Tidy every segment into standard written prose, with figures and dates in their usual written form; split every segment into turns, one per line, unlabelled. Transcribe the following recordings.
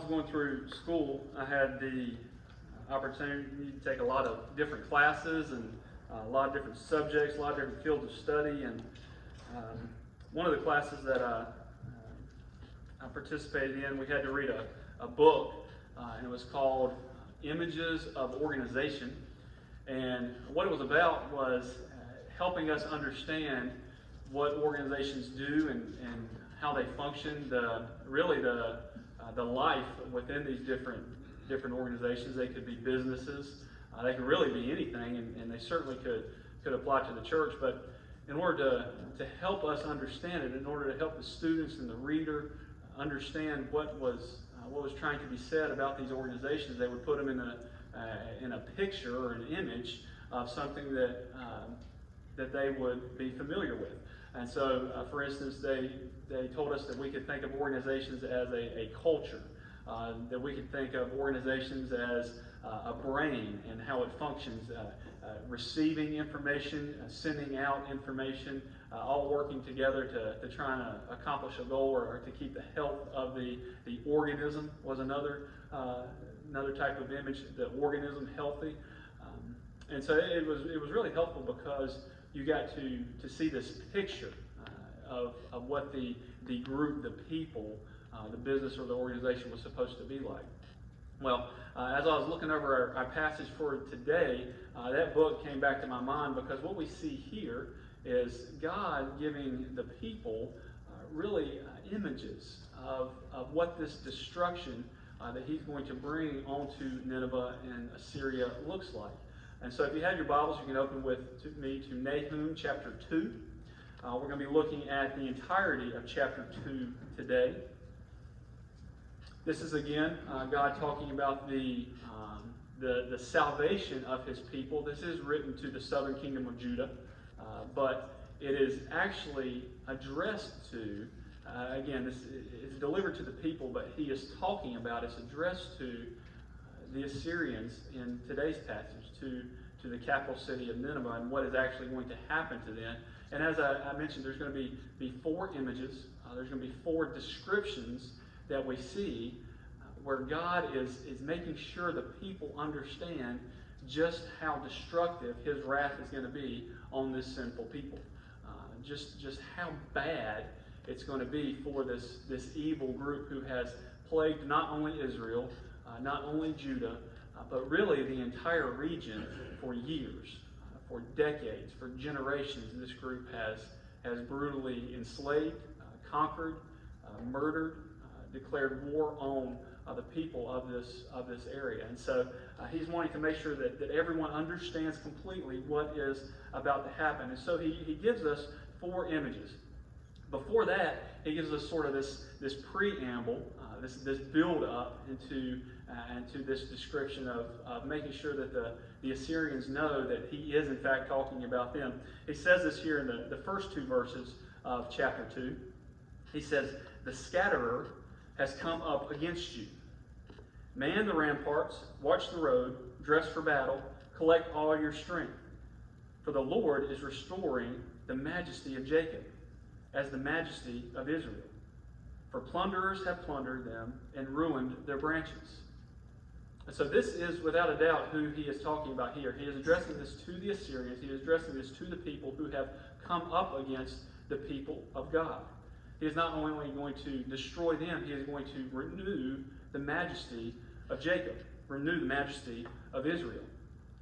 going through school, I had the opportunity to take a lot of different classes and a lot of different subjects, a lot of different fields of study. And one of the classes that I participated in, we had to read a book, and it was called Images of Organization. And what it was about was helping us understand what organizations do and how they function, the life within these different organizations. They could be businesses, they could really be anything, and they certainly could apply to the church. But in order to help us understand it, in order to help the students and the reader understand what was trying to be said about these organizations, they would put them in a picture or an image of something that they would be familiar with. And so, for instance, they told us that we could think of organizations as a culture, that we could think of organizations as a brain and how it functions, receiving information, sending out information, all working together to try and accomplish a goal or to keep the health of the organism was another type of image, the organism healthy. And so it was really helpful because you got to see this picture of what the group, the people, the business or the organization was supposed to be like. Well, as I was looking over our passage for today, that book came back to my mind because what we see here is God giving the people really images of what this destruction that he's going to bring onto Nineveh and Assyria looks like. And so if you have your Bibles, you can open with me to Nahum chapter 2. We're going to be looking at the entirety of chapter 2 today. This is again God talking about the salvation of his people. This is written to the southern kingdom of Judah, but it is actually addressed to, again, this is delivered to the people, but he is talking about, it's addressed to the Assyrians in today's passage, to the capital city of Nineveh and what is actually going to happen to them. And as I mentioned, there's going to be four images. There's going to be four descriptions that we see where God is making sure the people understand just how destructive his wrath is going to be on this sinful people. Just how bad it's going to be for this evil group who has plagued not only Israel, not only Judah, but really the entire region for years, for decades, for generations. This group has brutally enslaved, conquered, murdered, declared war on the people of this area. And so he's wanting to make sure that everyone understands completely what is about to happen. And so he gives us four images. Before that, he gives us sort of this preamble, this build up into this description of making sure that the Assyrians know that he is in fact talking about them. He says this here in the first two verses of chapter 2. He says, "The scatterer has come up against you. Man the ramparts, watch the road, dress for battle, collect all your strength. For the Lord is restoring the majesty of Jacob, as the majesty of Israel. For plunderers have plundered them and ruined their branches." And so this is without a doubt who he is talking about here. He is addressing this to the Assyrians. He is addressing this to the people who have come up against the people of God. He is not only going to destroy them, he is going to renew the majesty of Jacob, renew the majesty of Israel.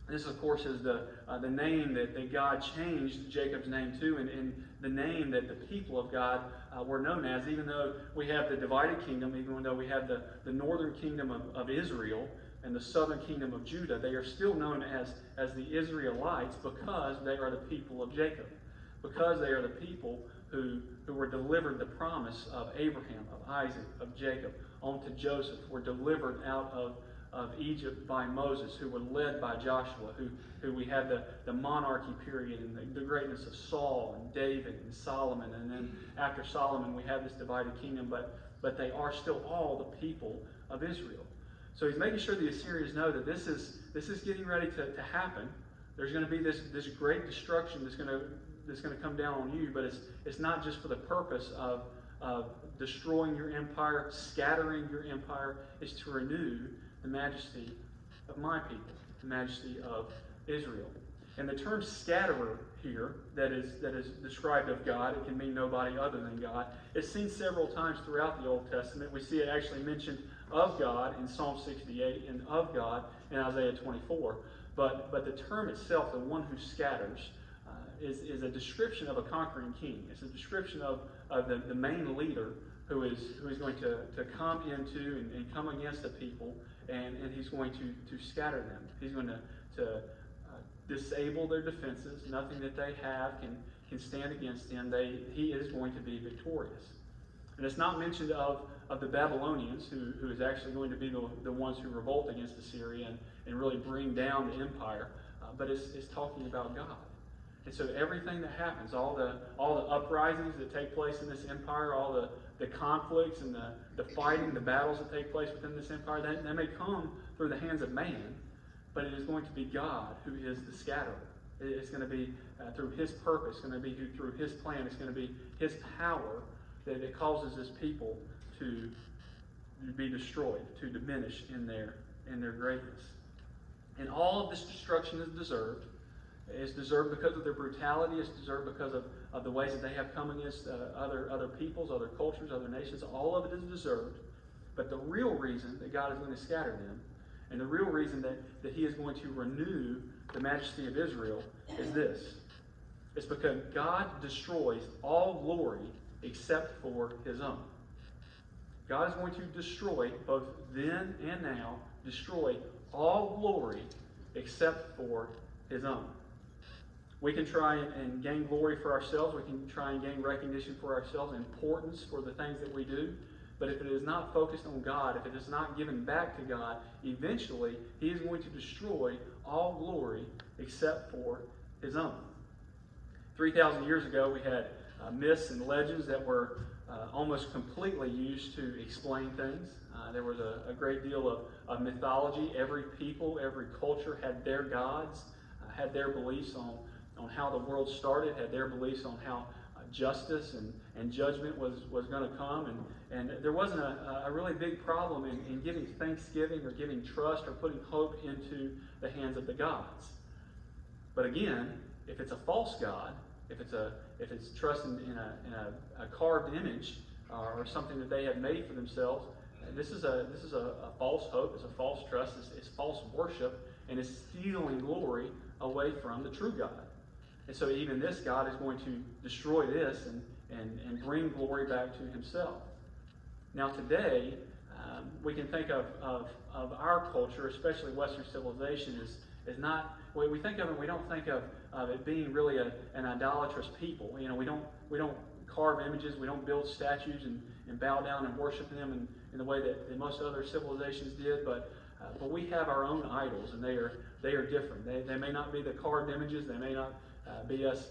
This, of course, is the name that God changed Jacob's name to, and the name that the people of God were known as, even though we have the divided kingdom, even though we have the northern kingdom of Israel and the southern kingdom of Judah, they are still known as the Israelites because they are the people of Jacob, because they are the people who were delivered the promise of Abraham, of Isaac, of Jacob, onto Joseph, were delivered out of Egypt by Moses, who were led by Joshua, who we had the monarchy period and the greatness of Saul and David and Solomon, and then after Solomon we have this divided kingdom, but they are still all the people of Israel. So he's making sure the Assyrians know that this is getting ready to happen. There's going to be this great destruction that's going to come down on you, but it's not just for the purpose of of destroying your empire, scattering your empire, is to renew the majesty of my people, the majesty of Israel. And the term scatterer here, that is described of God, it can mean nobody other than God. It's seen several times throughout the Old Testament. We see it actually mentioned of God in Psalm 68 and of God in Isaiah 24. But the term itself, the one who scatters, is a description of a conquering king. It's a description of the main leader who is going to come into and come against the people, and he's going to scatter them. He's going to disable their defenses. Nothing that they have can stand against him. He is going to be victorious. And it's not mentioned of the Babylonians, who is actually going to be the ones who revolt against Assyria and really bring down the empire, but it's talking about God. And so everything that happens, all the uprisings that take place in this empire, all the conflicts and the fighting, the battles that take place within this empire, that may come through the hands of man, but it is going to be God who is the scatterer. It's going to be through his purpose, it's going to be through his plan, it's going to be his power that it causes his people to be destroyed, to diminish in their greatness. And all of this destruction is deserved. It's deserved because of their brutality. It's deserved because of the ways that they have come against other peoples, other cultures, other nations. All of it is deserved. But the real reason that God is going to scatter them, and the real reason that he is going to renew the majesty of Israel, is this. It's because God destroys all glory except for his own. God is going to destroy, both then and now, destroy all glory except for his own. We can try and gain glory for ourselves. We can try and gain recognition for ourselves, importance for the things that we do. But if it is not focused on God, if it is not given back to God, eventually he is going to destroy all glory except for his own. 3,000 years ago, we had myths and legends that were almost completely used to explain things. There was a great deal of mythology. Every people, every culture had their gods, had their beliefs on how the world started, had their beliefs on how justice and judgment was going to come. And there wasn't a really big problem in giving thanksgiving or giving trust or putting hope into the hands of the gods. But again, if it's a false god, if it's trust in a carved image or something that they have made for themselves, this is a false hope. It's a false trust. It's false worship, and it's stealing glory away from the true God. And so even this God is going to destroy this and bring glory back to himself. Now today, we can think of our culture, especially Western civilization, is not, when we think of it, we don't think of it being really an idolatrous people. You know, we don't carve images, we don't build statues and bow down and worship them in the way that most other civilizations did, but we have our own idols, and they are different. They may not be the carved images, they may not be us,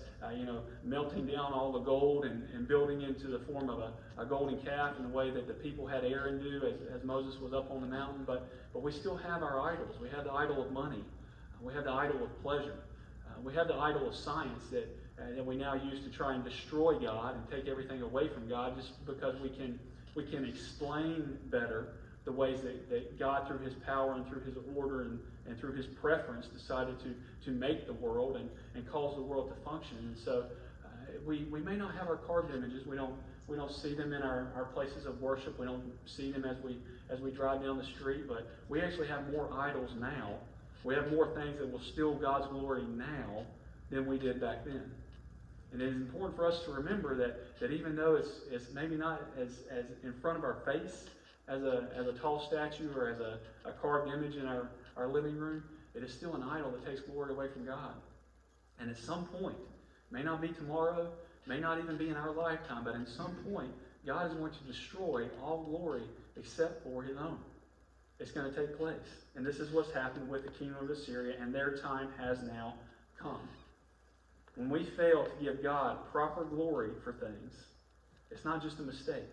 melting down all the gold and building into the form of a golden calf in the way that the people had Aaron do as Moses was up on the mountain. But we still have our idols. We have the idol of money. We have the idol of pleasure. We have the idol of science that we now use to try and destroy God and take everything away from God, just because we can explain better the ways that God, through his power and through his order and through his preference, decided to make the world and cause the world to function. And so we may not have our carved images. We don't see them in our places of worship. We don't see them as we drive down the street. But we actually have more idols now. We have more things that will steal God's glory now than we did back then. And it is important for us to remember that even though it's maybe not as in front of our face as a tall statue or as a carved image in our living room, it is still an idol that takes glory away from God. And at some point, may not be tomorrow, may not even be in our lifetime, but at some point, God is going to destroy all glory except for his own. It's going to take place. And this is what's happened with the kingdom of Assyria, and their time has now come. When we fail to give God proper glory for things, it's not just a mistake.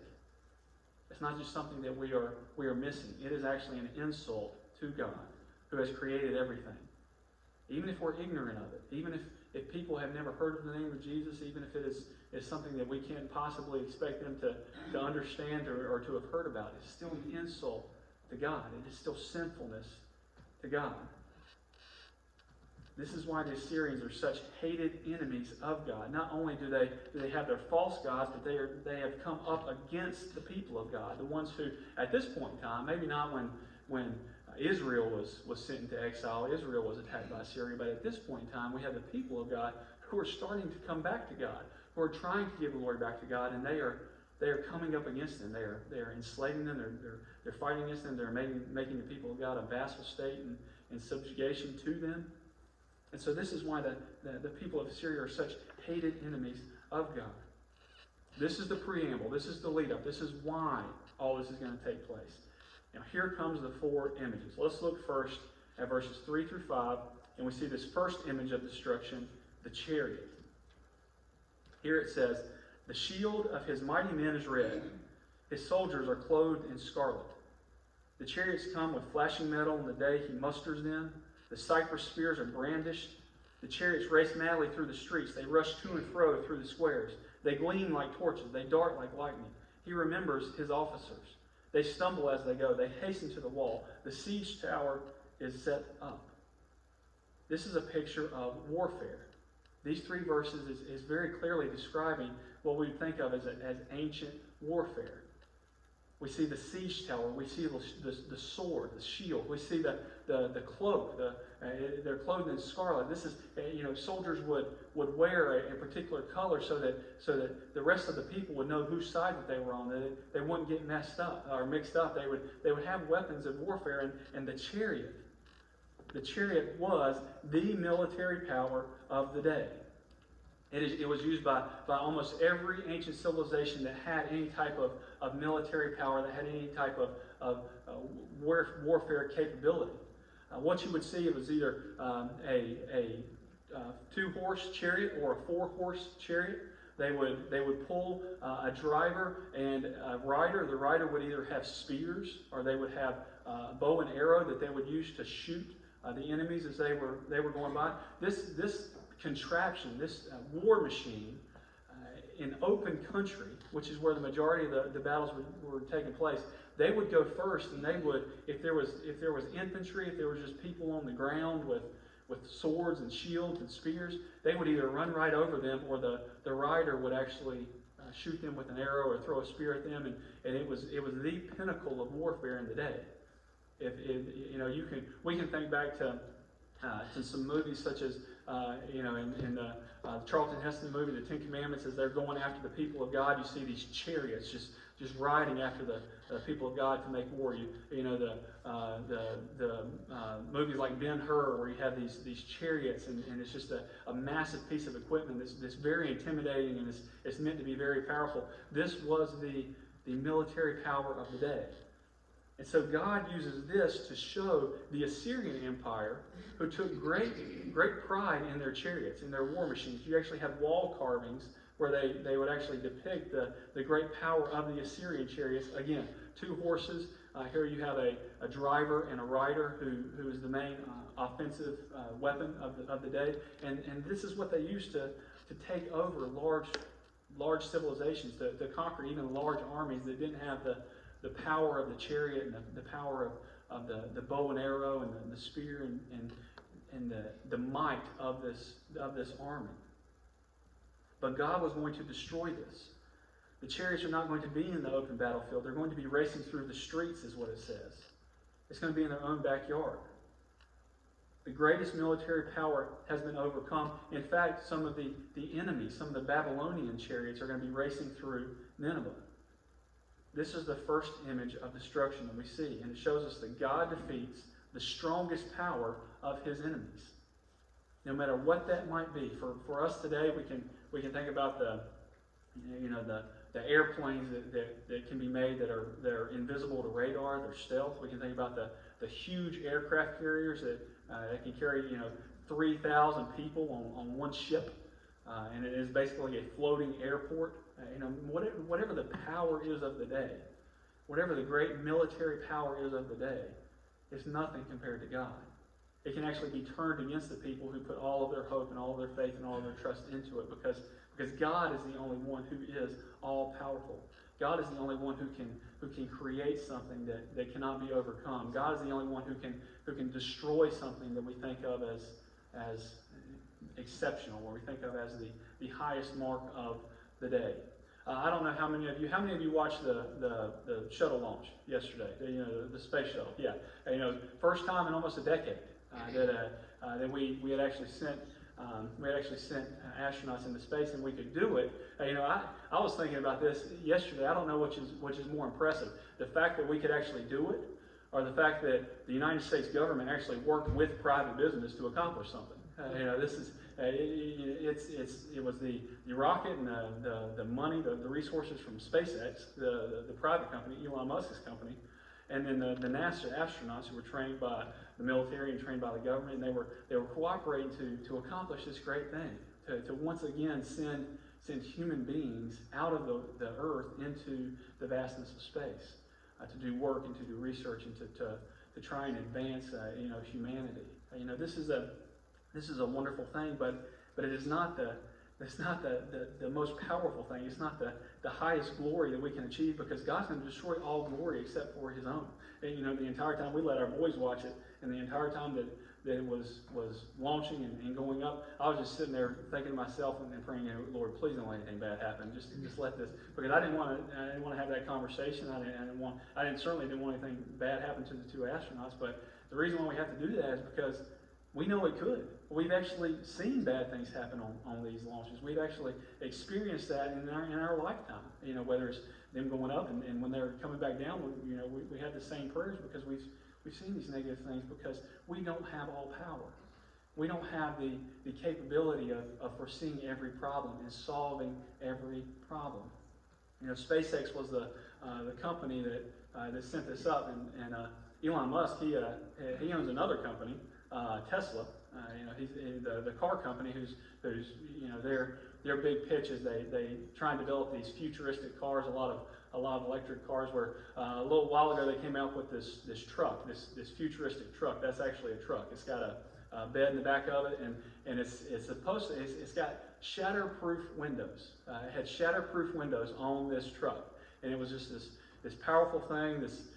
It's not just something that we are missing. It is actually an insult to God, who has created everything. even if we're ignorant of it, even if people have never heard of the name of Jesus, even if it is something that we can't possibly expect them to understand or to have heard about, it's still an insult to God. It is still sinfulness to God. This is why the Assyrians are such hated enemies of God. Not only do they have their false gods, but they have come up against the people of God. The ones who, at this point in time, maybe not when Israel was sent into exile, Israel was attacked by Assyria, but at this point in time, we have the people of God who are starting to come back to God, who are trying to give the glory back to God, and they are coming up against them. They are enslaving them. They're fighting against them. They're making the people of God a vassal state and subjugation to them. And so this is why the people of Assyria are such hated enemies of God. This is the preamble. This is the lead up. This is why all this is going to take place. Now here comes the four images. Let's look first at verses 3 through 5, and we see this first image of destruction, the chariot. Here it says, "The shield of his mighty men is red. His soldiers are clothed in scarlet. The chariots come with flashing metal in the day he musters them. The cypress spears are brandished. The chariots race madly through the streets. They rush to and fro through the squares. They gleam like torches. They dart like lightning. He remembers his officers. They stumble as they go. They hasten to the wall. The siege tower is set up." This is a picture of warfare. These three verses is very clearly describing what we think of as ancient warfare. We see the siege tower. We see the sword, the shield. We see the cloak. They're clothed in scarlet. This is, soldiers would wear a particular color so that the rest of the people would know whose side that they were on. That they wouldn't get messed up or mixed up. They would have weapons of warfare, and the chariot. The chariot was the military power of the day. It was used by almost every ancient civilization that had any type of military power, that had any type of warfare capability. What you would see, it was either a 2-horse chariot or a 4-horse chariot. They would pull a driver and a rider. The rider would either have spears or they would have bow and arrow that they would use to shoot the enemies as they were going by. This contraption, this war machine in open country, which is where the majority of the battles were taking place, they would go first, and they would, if there was infantry, if there was just people on the ground with swords and shields and spears, they would either run right over them, or the rider would actually shoot them with an arrow or throw a spear at them, and it was the pinnacle of warfare in the day. We can think back to some movies such as in the Charlton Heston movie, The 10 Commandments. As they're going after the people of God, you see these chariots just riding after the people of God to make war. The movies like Ben-Hur, where you have these chariots, and it's just a massive piece of equipment that's very intimidating, and it's meant to be very powerful. This was the military power of the day. And so God uses this to show the Assyrian Empire, who took great pride in their chariots, in their war machines. You actually have wall carvings where they would actually depict the great power of the Assyrian chariots. Again, 2 horses. Here you have a driver and a rider who is the main offensive weapon of the day. And this is what they used to take over large civilizations, to conquer even large armies that didn't have the power of the chariot and the power of the bow and arrow and the spear and the might of this army. But God was going to destroy this. The chariots are not going to be in the open battlefield. They're going to be racing through the streets, is what it says. It's going to be in their own backyard. The greatest military power has been overcome. In fact, some of the enemies, some of the Babylonian chariots, are going to be racing through Nineveh. This is the first image of destruction that we see, and it shows us that God defeats the strongest power of his enemies, no matter what that might be. For us today, we can think about the airplanes that can be made that are invisible to radar. They're stealth. We can think about the huge aircraft carriers that can carry 3,000 people on one ship, and it is basically a floating airport. Whatever the power is of the day, whatever the great military power is of the day, is nothing compared to God. It can actually be turned against the people who put all of their hope and all of their faith and all of their trust into it, because God is the only one who is all powerful. God is the only one who can create something that cannot be overcome. God is the only one who can destroy something that we think of as exceptional, or we think of as the highest mark of the day. I don't know how many of you watched the shuttle launch yesterday, the space shuttle. Yeah, first time in almost a decade that we had actually sent astronauts into space, and we could do it. I was thinking about this yesterday. I don't know which is more impressive, the fact that we could actually do it, or the fact that the United States government actually worked with private business to accomplish something. This is it was the rocket and the money, the resources from SpaceX, the private company, Elon Musk's company, and then the NASA astronauts who were trained by the military and trained by the government, and they were cooperating to accomplish this great thing, to once again send human beings out of the earth into the vastness of space, to do work and to do research and to try and advance humanity. This is a wonderful thing, but it is not the most powerful thing. It's not the highest glory that we can achieve, because God's going to destroy all glory except for His own. And, the entire time we let our boys watch it, and the entire time that it was launching and going up, I was just sitting there thinking to myself and praying, Lord, please don't let anything bad happen. Just let this, because I didn't want to have that conversation. I certainly didn't want anything bad happen to the two astronauts. But the reason why we have to do that is because we know it could. We've actually seen bad things happen on these launches. We've actually experienced that in our lifetime. Whether it's them going up and when they're coming back down, we have the same prayers, because we've seen these negative things, because we don't have all power. We don't have the capability of foreseeing every problem and solving every problem. SpaceX was the company that sent this up, and Elon Musk, he owns another company, Tesla. He's the car company who's their big pitch is they try and develop these futuristic cars, a lot of electric cars. Where a little while ago they came out with this truck, this futuristic truck. That's actually a truck. It's got a bed in the back of it, and it's got shatterproof windows. It had shatterproof windows on this truck, and it was just this powerful thing, this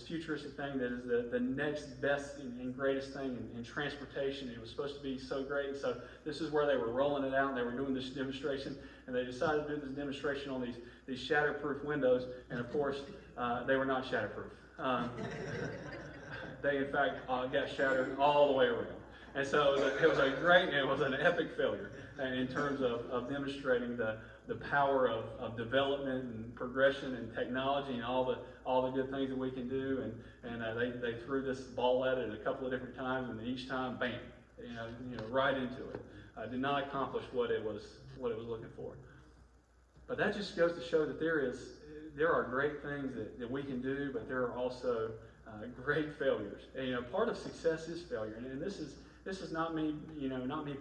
futuristic thing that is the next best and greatest thing in transportation. It was supposed to be so great. And so this is where they were rolling it out, and they were doing this demonstration, and they decided to do this demonstration on these shatterproof windows, and of course they were not shatterproof. They in fact got shattered all the way around. And so it was an epic failure in terms of demonstrating the power of development and progression and technology and all the good things that we can do. And they threw this ball at it a couple of different times, and each time, bam, right into it. Did not accomplish what it was looking for. But that just goes to show that there are great things that we can do, but there are also great failures. And, part of success is failure, and this is not me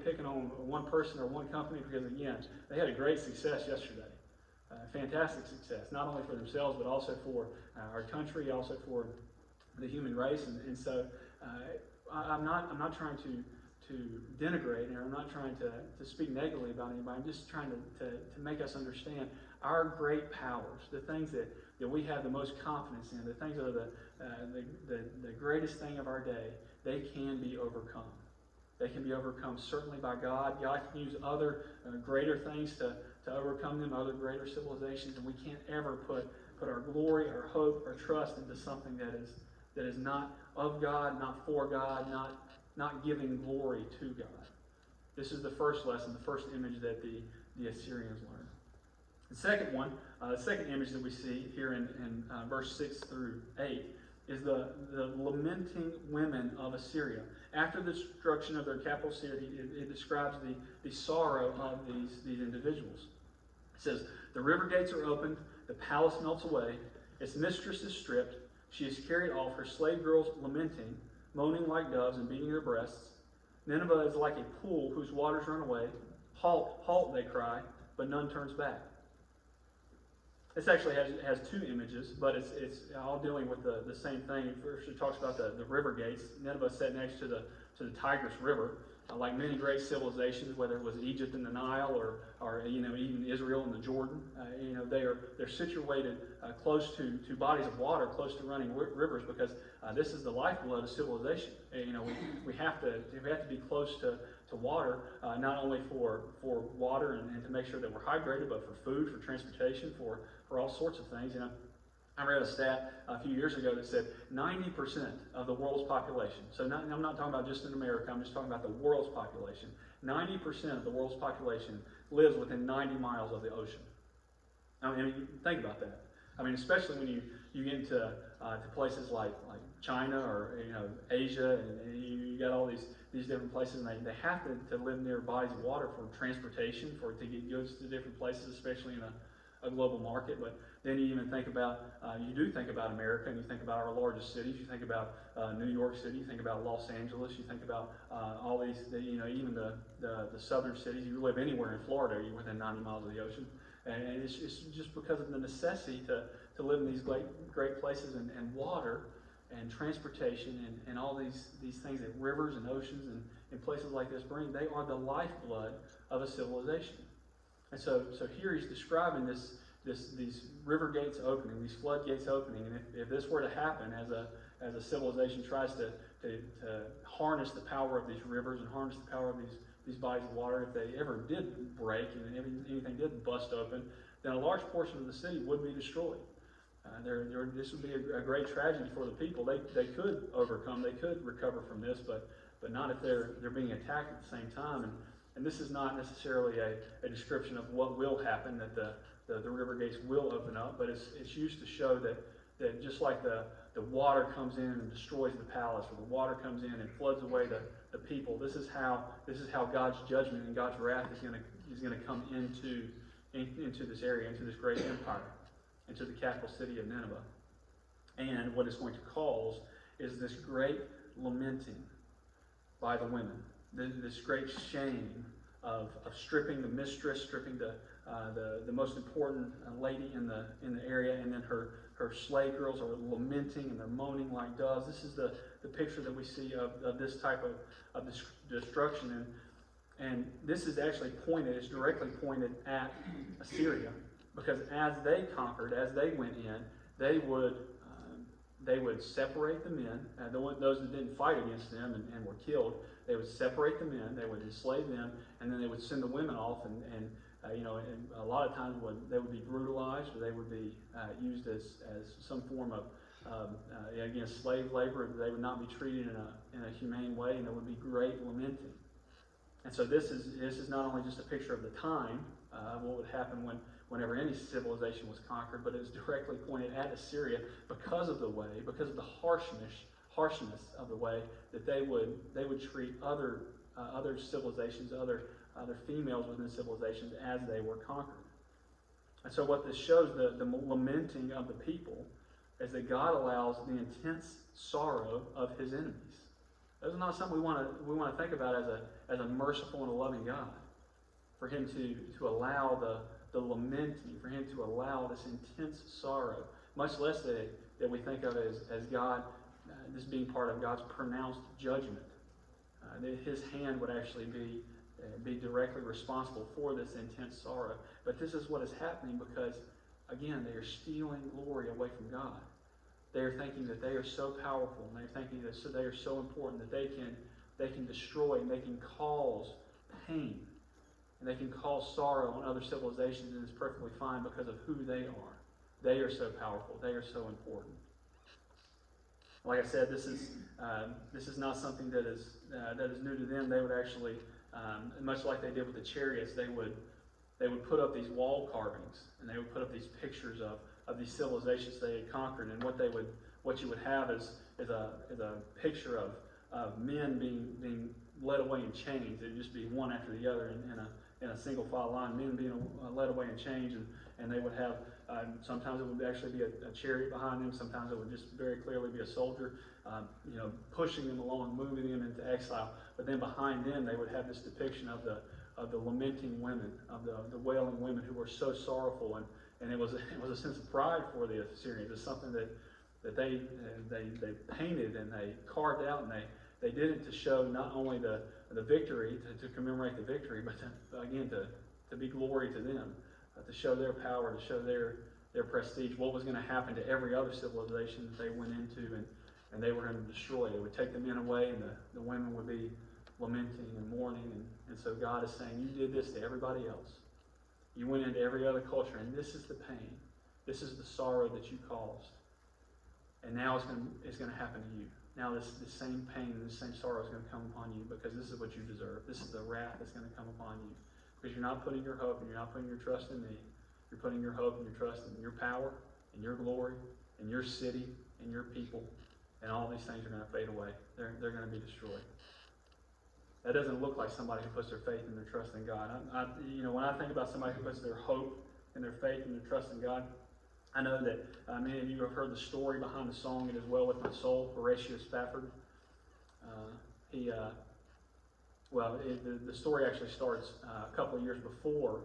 picking on one person or one company, because again, they had a great success yesterday, fantastic success, not only for themselves but also for our country, also for the human race. And so I'm not trying to denigrate, and I'm not trying to speak negatively about anybody. I'm just trying to make us understand our great powers, the things that we have the most confidence in, the things that are the greatest thing of our day. They can be overcome. They can be overcome certainly by God. God can use other greater things to overcome them, other greater civilizations, and we can't ever put our glory, our hope, our trust into something that is not of God, not for God, not giving glory to God. This is the first lesson, the first image that the Assyrians learned. The second one, the second image that we see here in verse 6 through 8 is the lamenting women of Assyria. After the destruction of their capital city, it describes the sorrow of these individuals. It says, "The river gates are opened, the palace melts away, its mistress is stripped, she is carried off, her slave girls lamenting, moaning like doves and beating their breasts. Nineveh is like a pool whose waters run away. Halt, halt, they cry, but none turns back." This actually has two images, but it's all dealing with the same thing. First, it talks about the river gates. Nineveh sat next to the Tigris River. Like many great civilizations, whether it was Egypt and the Nile, or even Israel and the Jordan, they're situated close to bodies of water, close to running rivers, because this is the lifeblood of civilization. We have to be close to water, not only for water and to make sure that we're hydrated, but for food, for transportation, for all sorts of things. I read a stat a few years ago that said 90% of the world's population, so I'm not talking about just in America, I'm just talking about the world's population, 90% of the world's population lives within 90 miles of the ocean. I mean, think about that. I mean, especially when you get into to places like China or Asia, and you got all these different places, and they have to live near bodies of water for transportation, to get goods to different places, especially in a global market. But then you even think about, you think about America, and you think about our largest cities. You think about New York City. You think about Los Angeles. You think about all these, even the southern cities. You live anywhere in Florida, you're within 90 miles of the ocean. And it's just because of the necessity to live in these great places, and water and transportation and all these things that rivers and oceans and places like this bring. They are the lifeblood of a civilization. And so here he's describing these river gates opening, these floodgates opening, and if this were to happen as a civilization tries to harness the power of these rivers and harness the power of these bodies of water, if they ever did break and anything did bust open, then a large portion of the city would be destroyed. This would be a great tragedy for the people. They could overcome, they could recover from this, but not if they're being attacked at the same time. And this is not necessarily a description of what will happen, that the river gates will open up, but it's used to show that just like the water comes in and destroys the palace, or the water comes in and floods away the people, this is how God's judgment and God's wrath is going to come into this area, into this great empire, into the capital city of Nineveh. And what it's going to cause is this great lamenting by the women, this great shame of stripping the mistress, stripping the most important lady in the area, and then her slave girls are lamenting and they're moaning like doves. This is the picture that we see of this type of destruction, and this is actually it's directly pointed at Assyria, because as they conquered, as they went in, they would separate the men, those that didn't fight against them and were killed. They would separate the men, they would enslave them, and then they would send the women off, and a lot of times they would be brutalized, or they would be used as some form of slave labor. They would not be treated in a humane way, and there would be great lamenting. And so this is not only just a picture of the time of what would happen whenever any civilization was conquered, but it is directly pointed at Assyria because of the harshness of the way that they would treat other civilizations, other females within civilizations as they were conquered. And so what this shows, the lamenting of the people, is that God allows the intense sorrow of his enemies. This is not something we want to think about as a merciful and a loving God. For him to allow the lamenting, for him to allow this intense sorrow, much less that we think of as God, this being part of God's pronounced judgment. That his hand would actually be directly responsible for this intense sorrow. But this is what is happening because, again, they are stealing glory away from God. They are thinking that they are so powerful, and they're thinking that they are so important that they can destroy, and they can cause pain, and they can cause sorrow on other civilizations, and it's perfectly fine because of who they are. They are so powerful. They are so important. Like I said, this is not something that is new to them. They would actually, much like they did with the chariots, they would put up these wall carvings, and they would put up these pictures of these civilizations they had conquered. And what you would have is a picture of men being led away in chains. It would just be one after the other in a single file line, men being led away in chains, and they would have, sometimes it would actually be a chariot behind them, sometimes it would just very clearly be a soldier, pushing them along, moving them into exile. But then behind them, they would have this depiction of the lamenting women, of the wailing women who were so sorrowful and it was a sense of pride for the Assyrians. It's something that they painted and they carved out, and they did it to show not only the victory, to commemorate the victory, but to be glory to them, to show their power, to show their prestige, what was going to happen to every other civilization that they went into, and they were going to destroy. They would take the men away, and the women would be lamenting and mourning, and so God is saying, you did this to everybody else. You went into every other culture, and this is the pain. This is the sorrow that you caused. And now it's going to happen to you. Now this same pain and this same sorrow is going to come upon you, because this is what you deserve. This is the wrath that's going to come upon you. Because you're not putting your hope and you're not putting your trust in me. You're putting your hope and your trust in your power and your glory and your city and your people. And all these things are going to fade away. They're going to be destroyed. That doesn't look like somebody who puts their faith and their trust in God. When I think about somebody who puts their hope and their faith and their trust in God, I know that many of you have heard the story behind the song, "It Is Well With My Soul," Horatio Spafford. The story actually starts a couple of years before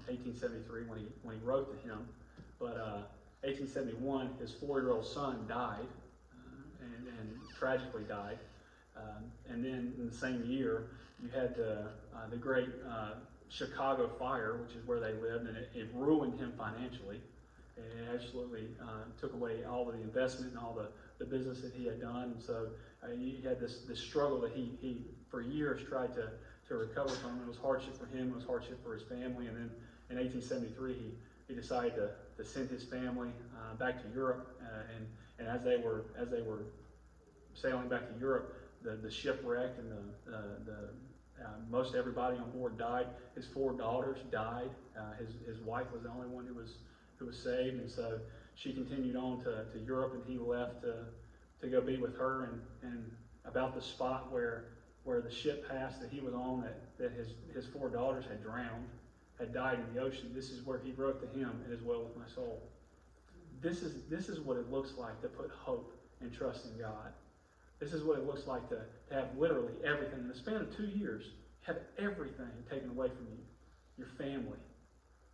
1873 when he wrote the hymn. But 1871, his 4-year-old son died, and tragically died. And then in the same year, you had the great Chicago fire, which is where they lived, and it ruined him financially. It absolutely took away all of the investment and all the business that he had done. And so he had this struggle that he for years tried to recover from. It was hardship for him, it was hardship for his family. And then in 1873, he decided to send his family back to Europe. And as they were sailing back to Europe, the ship wrecked, and most everybody on board died. His 4 daughters died. His wife was the only one who was saved, and so she continued on to Europe, and he left to go be with her. And about the spot where the ship passed that he was on, that his 4 daughters had drowned, had died in the ocean. This is where he wrote the hymn, "It Is Well With My Soul." This is what it looks like to put hope and trust in God. This is what it looks like to have literally everything. In the span of 2 years, have everything taken away from you. Your family,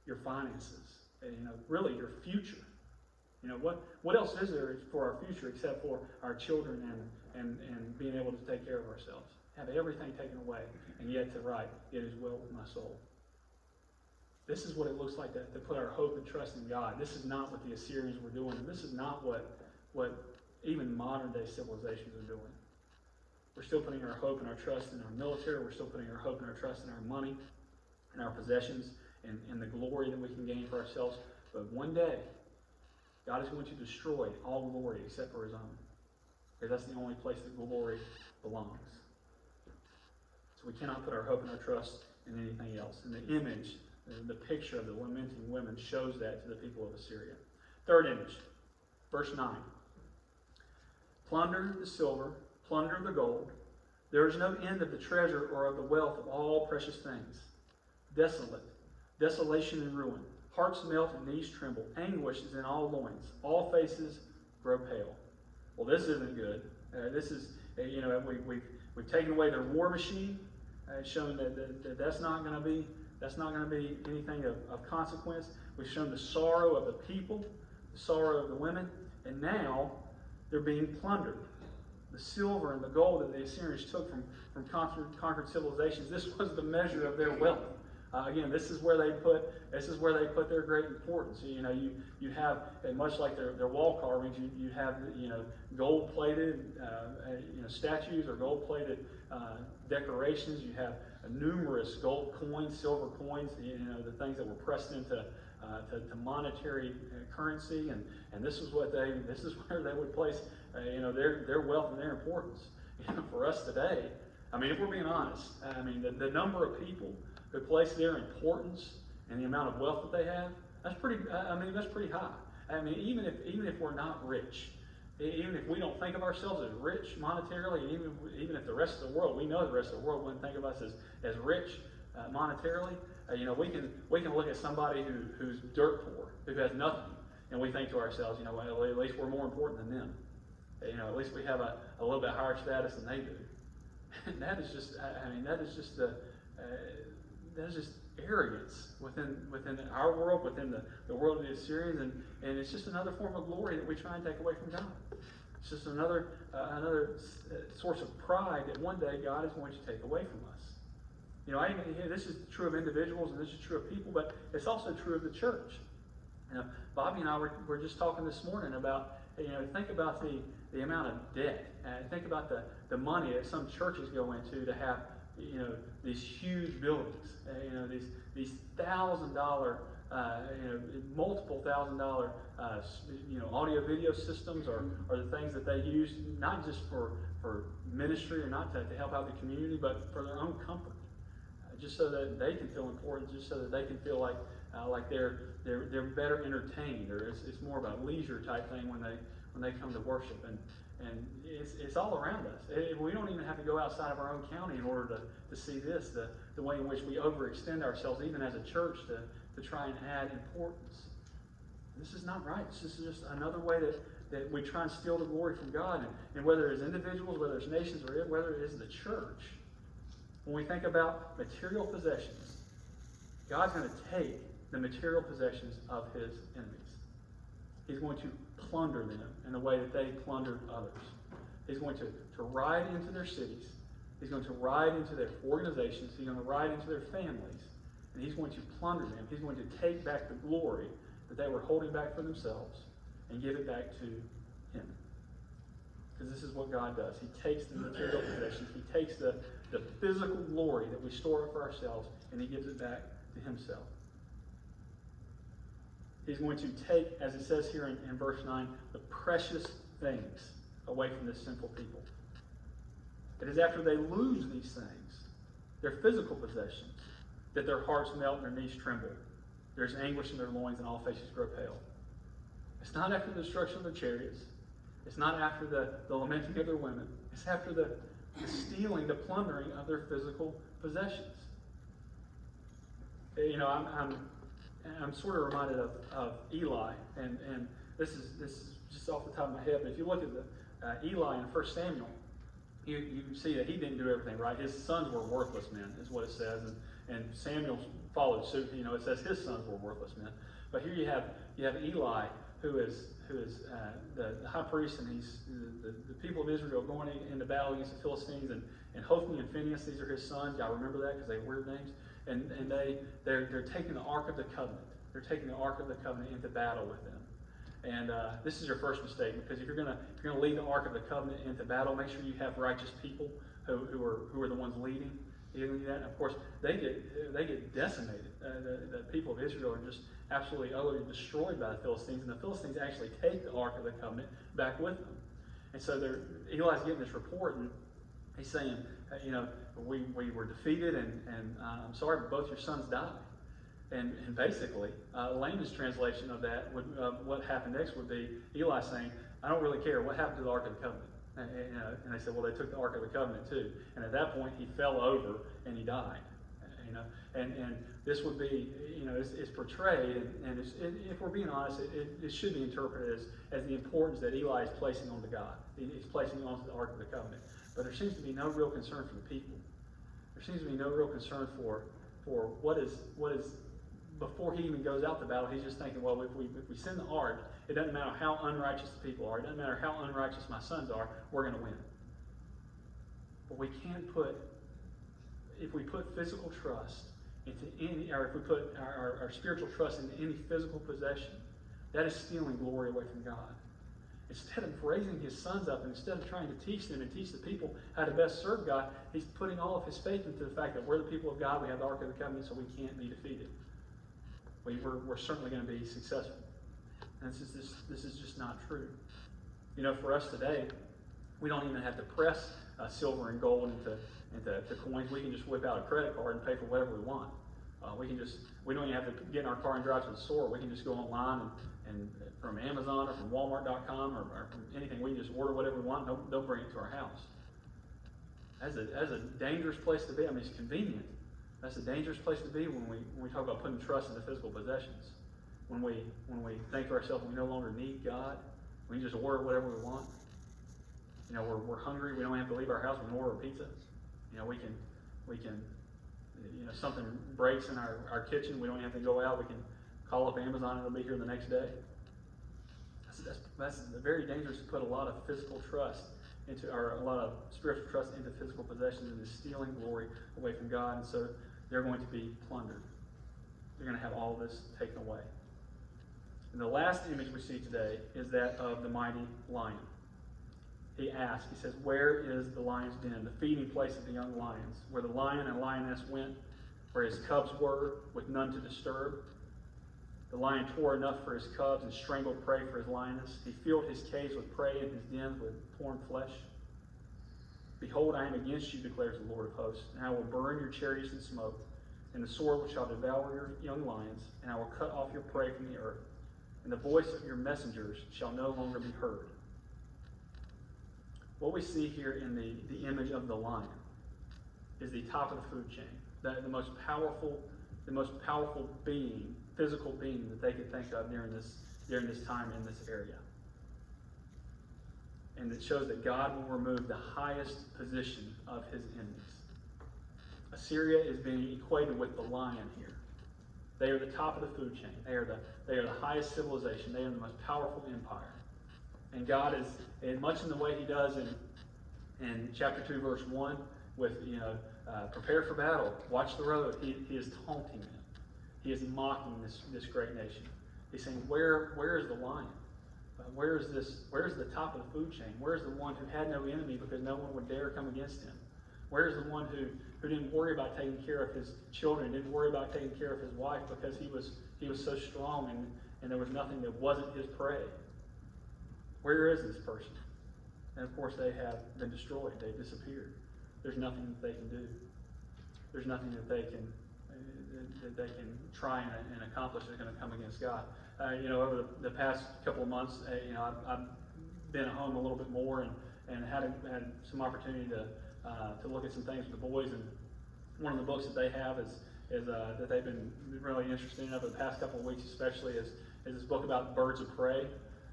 your finances, really your future. What else is there for our future except for our children and being able to take care of ourselves? Have everything taken away, and yet to write, "It is well with my soul." This is what it looks like to put our hope and trust in God. This is not what the Assyrians were doing, and this is not what even modern day civilizations are doing. We're still putting our hope and our trust in our military. We're still putting our hope and our trust in our money and our possessions and the glory that we can gain for ourselves. But one day, God is going to destroy all glory except for his own, because that's the only place that glory belongs. So we cannot put our hope and our trust in anything else. And the image, the picture of the lamenting women shows that to the people of Assyria. Third image, verse 9. "Plunder the silver, plunder the gold. There is no end of the treasure or of the wealth of all precious things. Desolate, desolation and ruin. Hearts melt and knees tremble. Anguish is in all loins. All faces grow pale." Well, this isn't good. This is, we've taken away their war machine, shown that's not going to be anything of consequence. We've shown the sorrow of the people, the sorrow of the women, and now they're being plundered. The silver and the gold that the Assyrians took from conquered civilizations, this was the measure of their wealth. Again, this is where they put their great importance. You have, and much like their wall carvings, you have gold-plated statues or gold-plated decorations. You have numerous gold coins, silver coins. The things that were pressed into to monetary currency, and this is where they would place their wealth and their importance. For us today, if we're being honest, the number of people who place their importance and the amount of wealth that they have, that's pretty high. Even if we're not rich, even if we don't think of ourselves as rich monetarily, even if the rest of the world, we know the rest of the world wouldn't think of us as rich monetarily, we can look at somebody who's dirt poor, who has nothing, and we think to ourselves, well, at least we're more important than them. At least we have a little bit higher status than they do. And that is just arrogance within our world, within the world of the Assyrians, and it's just another form of glory that we try and take away from God. It's just another source of pride that one day God is going to take away from us. You know, this is true of individuals and this is true of people, but it's also true of the church. You know, Bobby and I were just talking this morning about, think about the amount of debt. Think about the money that some churches go into to have, these huge buildings. These $1,000, multiple $1,000, audio video systems are the things that they use, not just for ministry or not to help out the community, but for their own comfort. Just so that they can feel important, just so that they can feel like they're better entertained, or it's more of a leisure type thing when they come to worship, and it's all around us. We don't even have to go outside of our own county in order to see this, the way in which we overextend ourselves, even as a church, to try and add importance. This is not right. This is just another way that we try and steal the glory from God, and whether it's individuals, whether it's nations, or whether it is the church. When we think about material possessions, God's going to take the material possessions of his enemies. He's going to plunder them in the way that they plundered others. He's going to ride into their cities. He's going to ride into their organizations. He's going to ride into their families. And he's going to plunder them. He's going to take back the glory that they were holding back for themselves and give it back to him. Because this is what God does. He takes the material possessions. He takes the physical glory that we store up for ourselves, and he gives it back to himself. He's going to take, as it says here in verse 9, the precious things away from this sinful people. It is after they lose these things, their physical possessions, that their hearts melt and their knees tremble. There's anguish in their loins and all faces grow pale. It's not after the destruction of their chariots. It's not after the lamenting of their women. It's after the stealing, the plundering of their physical possessions. I'm sort of reminded of Eli, and this is just off the top of my head, but if you look at Eli in 1 Samuel, you see that he didn't do everything right. His sons were worthless men, is what it says, and Samuel followed suit. It says his sons were worthless men. But here you have Eli, who is the high priest, and he's the people of Israel going into battle against the Philistines, and Hophni and Phinehas, these are his sons. Y'all remember that because they have weird names. And they're taking the Ark of the Covenant. They're taking the Ark of the Covenant into battle with them. And this is your first mistake, because if you're gonna lead the Ark of the Covenant into battle, make sure you have righteous people who are the ones leading. That. Of course, they get decimated. The people of Israel are just absolutely utterly destroyed by the Philistines, and the Philistines actually take the Ark of the Covenant back with them. And so Eli's getting this report, and he's saying, we were defeated, and I'm sorry, but both your sons died. And basically, layman's translation of that, what happened next would be Eli saying, I don't really care what happened to the Ark of the Covenant. And they said, well, they took the Ark of the Covenant too. And at that point, he fell over and he died. And this would be, it's portrayed, and if we're being honest, it should be interpreted as the importance that Eli is placing onto God. He's placing onto the Ark of the Covenant. But there seems to be no real concern for the people. There seems to be no real concern for what is before he even goes out to battle. He's just thinking, well, if we send the Ark, it doesn't matter how unrighteous the people are. It doesn't matter how unrighteous my sons are. We're going to win. But we can't if we put physical trust into any, or if we put our spiritual trust into any physical possession, that is stealing glory away from God. Instead of raising his sons up, and instead of trying to teach them and teach the people how to best serve God, he's putting all of his faith into the fact that we're the people of God, we have the Ark of the Covenant, so we can't be defeated. We're certainly going to be successful. And this is just not true. For us today, we don't even have to press silver and gold into coins. We can just whip out a credit card and pay for whatever we want. We don't even have to get in our car and drive to the store. We can just go online and from Amazon or from Walmart.com or from anything. We can just order whatever we want. They'll bring it to our house. That's a dangerous place to be. I mean, it's convenient. That's a dangerous place to be when we talk about putting trust into physical possessions. When we think to ourselves we no longer need God, we can just order whatever we want. We're hungry. We don't have to leave our house. We can order a pizza. We can something breaks in our kitchen, we don't have to go out. We can call up Amazon and it'll be here the next day. That's very dangerous to put a lot of physical trust into, or a lot of spiritual trust into physical possessions, and is stealing glory away from God. And so they're going to be plundered. They're going to have all this taken away. And the last image we see today is that of the mighty lion. He asks, he says, where is the lion's den, the feeding place of the young lions, where the lion and lioness went, where his cubs were, with none to disturb? The lion tore enough for his cubs and strangled prey for his lioness. He filled his caves with prey and his dens with torn flesh. Behold, I am against you, declares the Lord of hosts, and I will burn your chariots in smoke, and the sword shall devour your young lions, and I will cut off your prey from the earth, and the voice of your messengers shall no longer be heard. What we see here in the image of the lion is the top of the food chain, the most powerful being, physical being that they could think of during this time in this area. And it shows that God will remove the highest position of his enemies. Assyria is being equated with the lion here. They are the top of the food chain. They are the highest civilization. They are the most powerful empire. And God is, and much in the way he does in chapter 2, verse 1, with, prepare for battle, watch the road. He is taunting them. He is mocking this great nation. He's saying, where is the lion? Where's the top of the food chain? Where's the one who had no enemy because no one would dare come against him? Where's the one who didn't worry about taking care of his children, didn't worry about taking care of his wife because he was so strong and there was nothing that wasn't his prey? Where is this person? And of course they have been destroyed. They've disappeared. There's nothing that they can do. There's nothing that they can try and accomplish that's going to come against God. Over the past couple of months, I've been at home a little bit more and had some opportunity to look at some things with the boys. And one of the books that they have is that they've been really interested in over the past couple of weeks, especially is this book about birds of prey.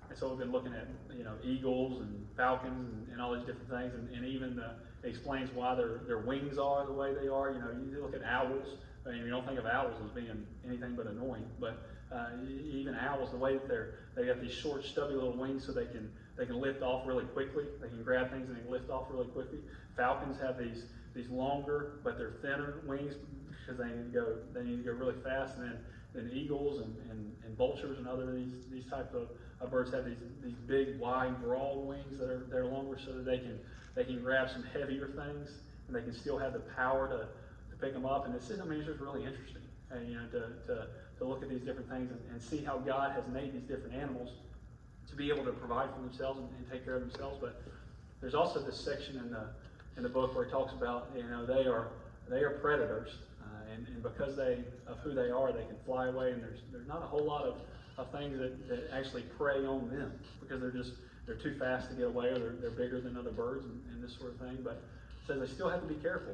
And so we've been looking at eagles and falcons and all these different things, and even it explains why their wings are the way they are. You look at owls. I mean, you don't think of owls as being anything but annoying, but even owls, the way that they got these short, stubby little wings, so they can lift off really quickly. They can grab things and they can lift off really quickly. Falcons have these longer, but they're thinner wings because they need to go really fast. And then eagles and vultures and other these type of birds have these big, wide, broad wings that are longer, so that they can grab some heavier things and they can still have the power to pick them up. And it's just really interesting, to look at these different things and see how God has made these different animals to be able to provide for themselves and take care of themselves. But there's also this section in the book where it talks about they are predators, and because of who they are, they can fly away, and there's not a whole lot of things that actually prey on them because they're too fast to get away, or they're bigger than other birds and this sort of thing. But it says they still have to be careful.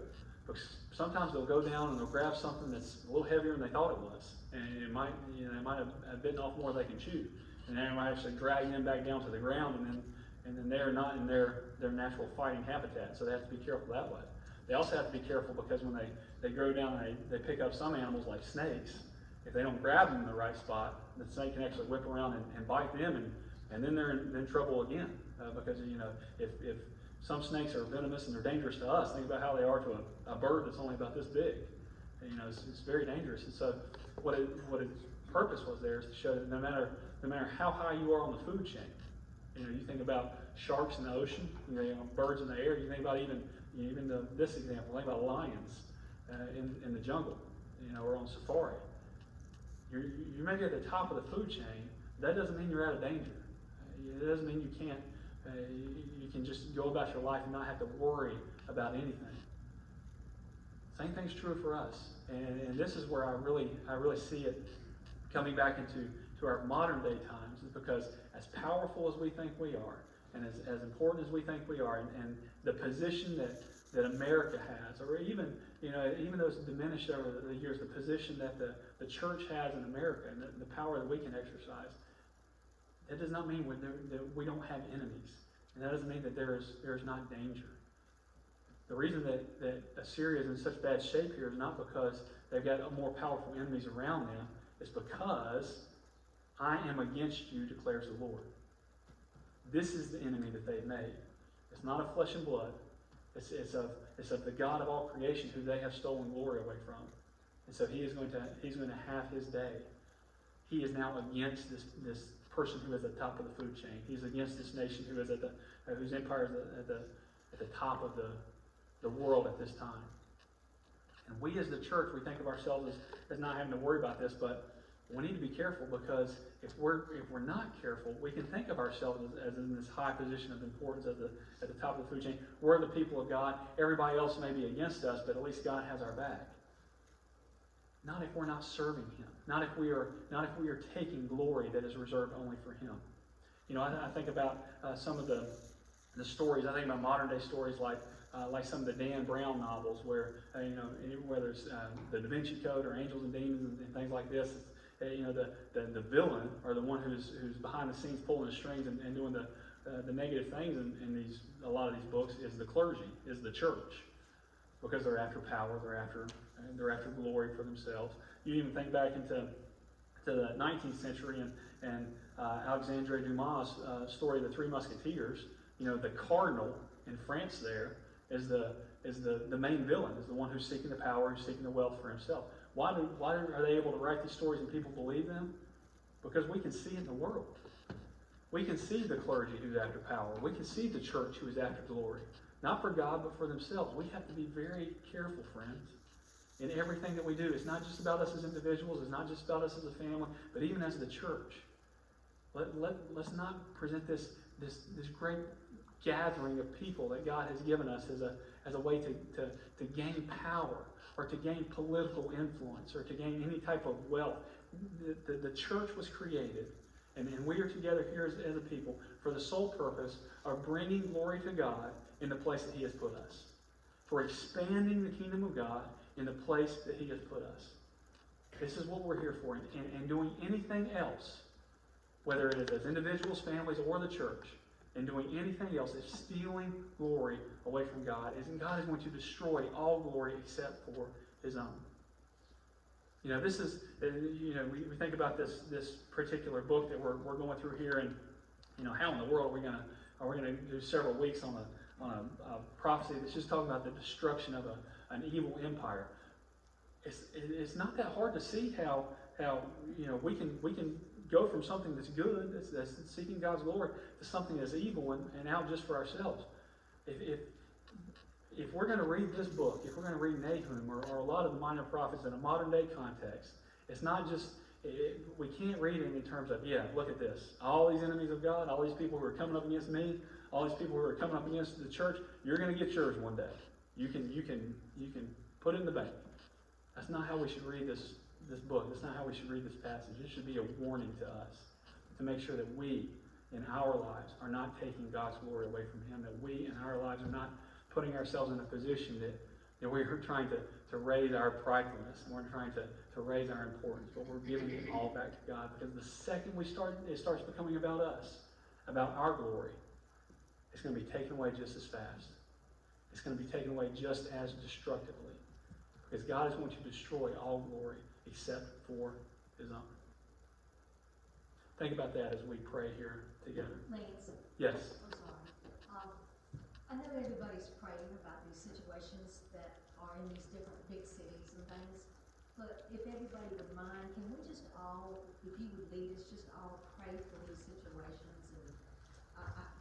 Sometimes they'll go down and they'll grab something that's a little heavier than they thought it was, and it might have bitten off more than they can chew, and then it might actually drag them back down to the ground, and then they're not in their natural fighting habitat, so they have to be careful that way. They also have to be careful because when they go down and they pick up some animals like snakes, if they don't grab them in the right spot, the snake can actually whip around and bite them, and then they're in trouble again, because if some snakes are venomous and they're dangerous to us, think about how they are to a bird that's only about this big. It's very dangerous. And so what its purpose was there is to show that no matter how high you are on the food chain, you think about sharks in the ocean, birds in the air, you think about even this example, think about lions in the jungle, or on safari. You may be at the top of the food chain, that doesn't mean you're out of danger. It doesn't mean you can't. You can just go about your life and not have to worry about anything. Same thing's true for us, and this is where I really see it coming back into our modern day times, is because as powerful as we think we are, and as important as we think we are, and the position that America has, or even though it's diminished over the years, the position that the church has in America and the power that we can exercise. That does not mean that we don't have enemies. And that doesn't mean that there is not danger. The reason that Assyria is in such bad shape here is not because they've got more powerful enemies around them. It's because I am against you, declares the Lord. This is the enemy that they've made. It's not of flesh and blood. It's of the God of all creation who they have stolen glory away from. And so he's going to have his day. He is now against this person who is at the top of the food chain. He's against this nation who is whose empire is at the top of the world at this time. And we as the church, we think of ourselves as not having to worry about this, but we need to be careful, because if we're not careful, we can think of ourselves as in this high position of importance at the top of the food chain. We're the people of God. Everybody else may be against us, but at least God has our back. Not if we're not serving Him. Not if we are taking glory that is reserved only for Him. You know, I think about some of the stories. I think about modern day stories like some of the Dan Brown novels, where whether it's the Da Vinci Code or Angels and Demons and things like this. The villain, or the one who's behind the scenes pulling the strings and doing the negative things in a lot of these books, is the clergy, is the church, because they're after power, they're after glory for themselves. You even think back into the 19th century and Alexandre Dumas' story of the Three Musketeers. You know, the cardinal in France there is the main villain, is the one who's seeking the power, who's seeking the wealth for himself. Why are they able to write these stories and people believe them? Because we can see in the world. We can see the clergy who's after power. We can see the church who is after glory. Not for God, but for themselves. We have to be very careful, friends, in everything that we do. It's not just about us as individuals. It's not just about us as a family, but even as the church. Let's not present this great gathering of people that God has given us as a way to gain power, or to gain political influence, or to gain any type of wealth. The church was created, and we are together here as a people for the sole purpose of bringing glory to God in the place that He has put us, for expanding the kingdom of God in the place that He has put us. This is what we're here for, and doing anything else, whether it is as individuals, families, or the church, and doing anything else is stealing glory away from God. And God is going to destroy all glory except for His own. You know, this is, we think about this particular book that we're going through here, and how in the world are we gonna do several weeks on a prophecy that's just talking about the destruction of an evil empire. It's not that hard to see how we can go from something that's good, that's seeking God's glory, to something that's evil and out just for ourselves. If we're going to read this book, if we're going to read Nahum or a lot of the minor prophets in a modern day context, it's not just, we can't read it in terms of, look at this. All these enemies of God, all these people who are coming up against me, all these people who are coming up against the church, you're going to get yours one day. You can put it in the bank. That's not how we should read this book. That's not how we should read this passage. It should be a warning to us to make sure that we, in our lives, are not taking God's glory away from Him, that we, in our lives, are not putting ourselves in a position that we're trying to raise our pridefulness, and we're trying to raise our importance, but we're giving it all back to God. Because the second it starts becoming about us, about our glory, it's going to be taken away just as fast. It's going to be taken away just as destructively. Because God is going to destroy all glory except for His own. Think about that as we pray here together.
Lance.
Yes.
I'm sorry. I know everybody's praying about these situations that are in these different big cities and things, but if everybody would mind, can we just all, if you would lead us, just all pray for these situations? And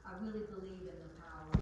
I really believe in the power